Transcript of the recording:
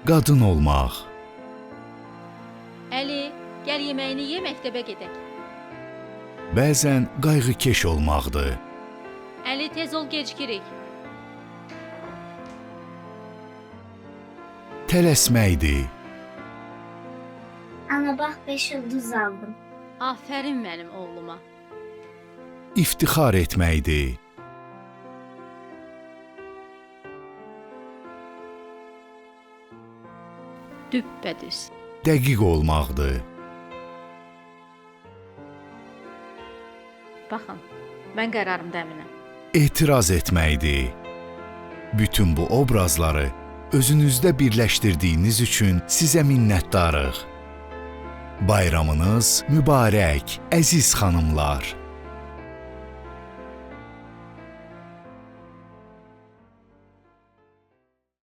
qadın olmaq. Əli, gəl yeməyini ye, məktəbə gedək. Bəzən qayğıkeş olmaqdır. Əli, tez ol, gecikirik. Tələsməkdir. Ana bax 5 ulduz aldım. Afərin mənim oğluma. İftixar etməkdir. Düppədüz. Dəqiq olmaqdır. Baxın, mən qərarımda əminəm. Etiraz etməkdir. Bütün bu obrazları özünüzdə birləşdirdiyiniz üçün sizə minnətdarıq. Bayramınız mübarək, əziz xanımlar.